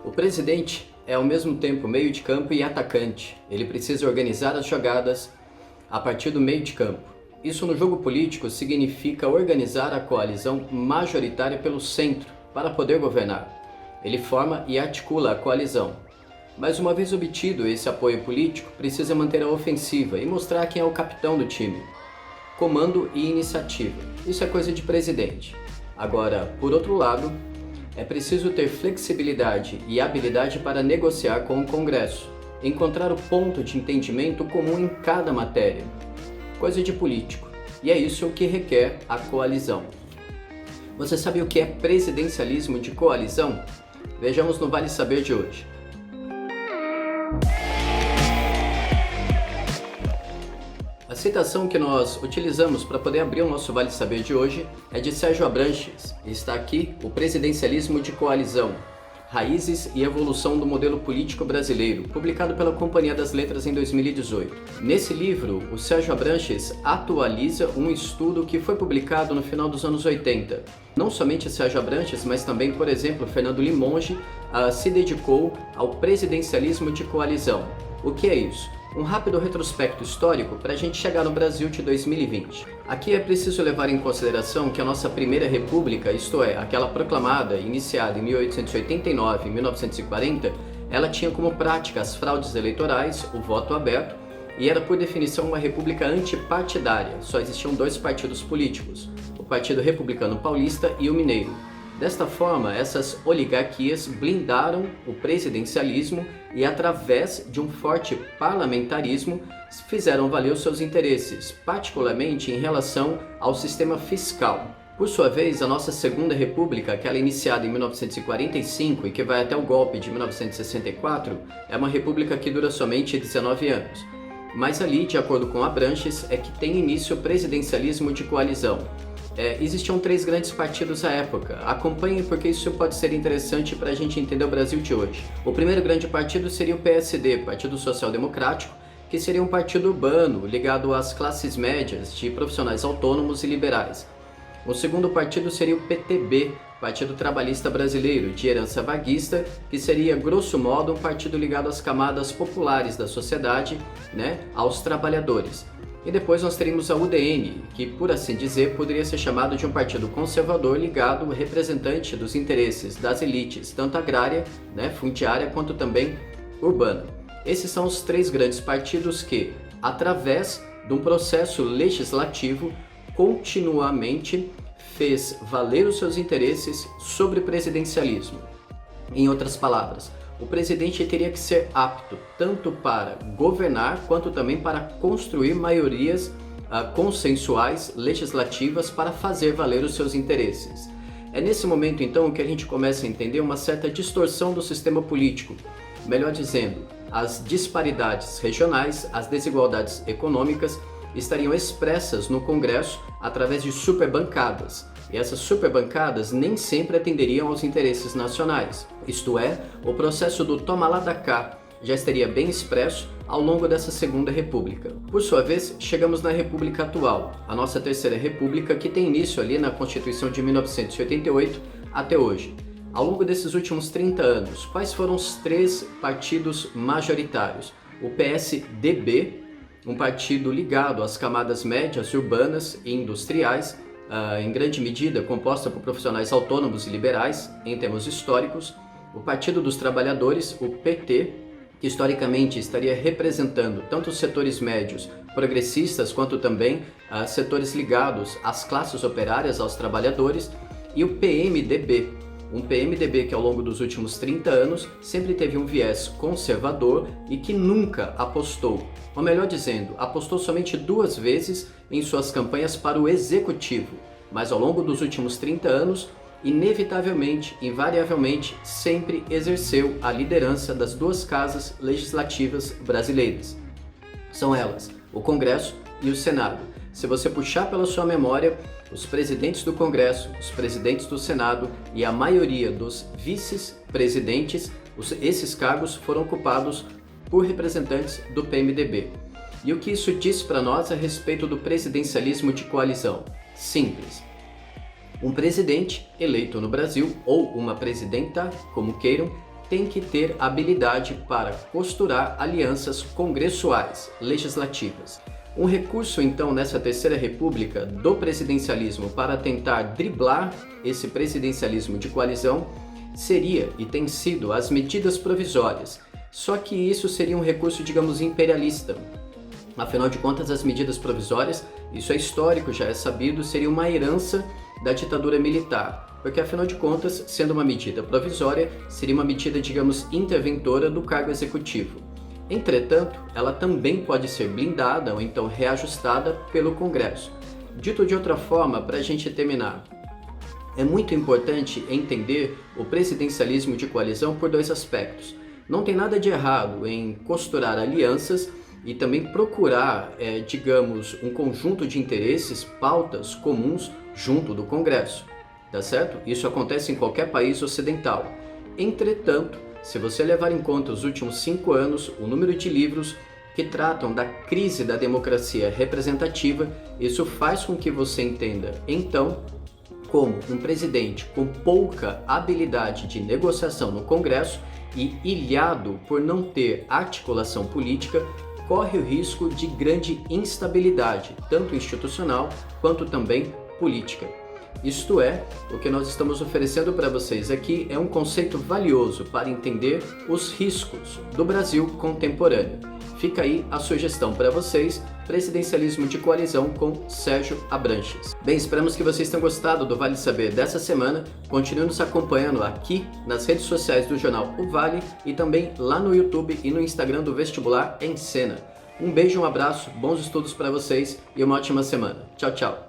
O presidente é ao mesmo tempo meio de campo e atacante. Ele precisa organizar as jogadas a partir do meio de campo. Isso no jogo político significa organizar a coalizão majoritária pelo centro para poder governar. Ele forma e articula a coalizão. Mas uma vez obtido esse apoio político, precisa manter a ofensiva e mostrar quem é o capitão do time. Comando e iniciativa. Isso é coisa de presidente. Agora, por outro lado, é preciso ter flexibilidade e habilidade para negociar com o Congresso, encontrar o ponto de entendimento comum em cada matéria. Coisa de político. E é isso o que requer a coalizão. Você sabe o que é presidencialismo de coalizão? Vejamos no Vale Saber de hoje. A citação que nós utilizamos para poder abrir o nosso Vale Saber de hoje é de Sérgio Abranches. Está aqui o Presidencialismo de Coalizão, Raízes e Evolução do Modelo Político Brasileiro, publicado pela Companhia das Letras em 2018. Nesse livro, o Sérgio Abranches atualiza um estudo que foi publicado no final dos anos 80. Não somente Sérgio Abranches, mas também, por exemplo, Fernando Limonge se dedicou ao presidencialismo de coalizão. O que é isso? Um rápido retrospecto histórico para a gente chegar no Brasil de 2020. Aqui é preciso levar em consideração que a nossa primeira república, isto é, aquela proclamada, iniciada em 1889 e 1940, ela tinha como prática as fraudes eleitorais, o voto aberto, e era por definição uma república antipartidária. Só existiam dois partidos políticos, o Partido Republicano Paulista e o Mineiro. Desta forma, essas oligarquias blindaram o presidencialismo e, através de um forte parlamentarismo, fizeram valer os seus interesses, particularmente em relação ao sistema fiscal. Por sua vez, a nossa Segunda República, aquela iniciada em 1945 e que vai até o golpe de 1964, é uma república que dura somente 19 anos. Mas ali, de acordo com Abranches, é que tem início o presidencialismo de coalizão. Existiam três grandes partidos à época. Acompanhem porque isso pode ser interessante para a gente entender o Brasil de hoje. O primeiro grande partido seria o PSD, Partido Social Democrático, que seria um partido urbano ligado às classes médias de profissionais autônomos e liberais. O segundo partido seria o PTB, Partido Trabalhista Brasileiro, de herança vaguista, que seria, grosso modo, um partido ligado às camadas populares da sociedade, aos trabalhadores. E depois nós teríamos a UDN, que, por assim dizer, poderia ser chamado de um partido conservador ligado ao representante dos interesses das elites, tanto agrária, fundiária, quanto também urbana. Esses são os três grandes partidos que, através de um processo legislativo, continuamente fez valer os seus interesses sobre o presidencialismo. Em outras palavras, o presidente teria que ser apto tanto para governar quanto também para construir maiorias consensuais legislativas para fazer valer os seus interesses. É nesse momento então que a gente começa a entender uma certa distorção do sistema político, melhor dizendo, as disparidades regionais, as desigualdades econômicas estariam expressas no Congresso através de superbancadas. E essas superbancadas nem sempre atenderiam aos interesses nacionais. Isto é, o processo do toma lá da cá já estaria bem expresso ao longo dessa Segunda República. Por sua vez, chegamos na República atual, a nossa Terceira República, que tem início ali na Constituição de 1988 até hoje. Ao longo desses últimos 30 anos, quais foram os três partidos majoritários? O PSDB, um partido ligado às camadas médias, urbanas e industriais, em grande medida composta por profissionais autônomos e liberais, em termos históricos. O Partido dos Trabalhadores, o PT, que historicamente estaria representando tanto os setores médios progressistas, quanto também setores ligados às classes operárias, aos trabalhadores, e o PMDB, um PMDB que ao longo dos últimos 30 anos sempre teve um viés conservador e que nunca apostou, ou melhor dizendo, apostou somente 2 vezes em suas campanhas para o executivo, mas ao longo dos últimos 30 anos, inevitavelmente, invariavelmente, sempre exerceu a liderança das 2 casas legislativas brasileiras. São elas, o Congresso e o Senado. Se você puxar pela sua memória, os presidentes do Congresso, os presidentes do Senado e a maioria dos vice-presidentes, esses cargos foram ocupados por representantes do PMDB. E o que isso diz para nós a respeito do presidencialismo de coalizão? Simples. Um presidente eleito no Brasil, ou uma presidenta, como queiram, tem que ter habilidade para costurar alianças congressuais, legislativas. Um recurso, então, nessa terceira república do presidencialismo para tentar driblar esse presidencialismo de coalizão seria e tem sido as medidas provisórias. Só que isso seria um recurso, digamos, imperialista. Afinal de contas, as medidas provisórias, isso é histórico, já é sabido, seria uma herança da ditadura militar. Porque, afinal de contas, sendo uma medida provisória, seria uma medida, digamos, interventora do cargo executivo. Entretanto, ela também pode ser blindada ou então reajustada pelo Congresso. Dito de outra forma, para a gente terminar, é muito importante entender o presidencialismo de coalizão por dois aspectos. Não tem nada de errado em costurar alianças e também procurar, digamos, um conjunto de interesses, pautas comuns junto do Congresso, tá certo? Isso acontece em qualquer país ocidental. Entretanto, se você levar em conta os últimos 5 anos, o número de livros que tratam da crise da democracia representativa, isso faz com que você entenda, então, como um presidente com pouca habilidade de negociação no Congresso e ilhado por não ter articulação política, corre o risco de grande instabilidade, tanto institucional quanto também política. Isto é, o que nós estamos oferecendo para vocês aqui é um conceito valioso para entender os riscos do Brasil contemporâneo. Fica aí a sugestão para vocês, Presidencialismo de Coalizão com Sérgio Abranches. Bem, esperamos que vocês tenham gostado do Vale Saber dessa semana. Continue nos acompanhando aqui nas redes sociais do jornal O Vale e também lá no YouTube e no Instagram do Vestibular em Cena. Um beijo, um abraço, bons estudos para vocês e uma ótima semana. Tchau, tchau!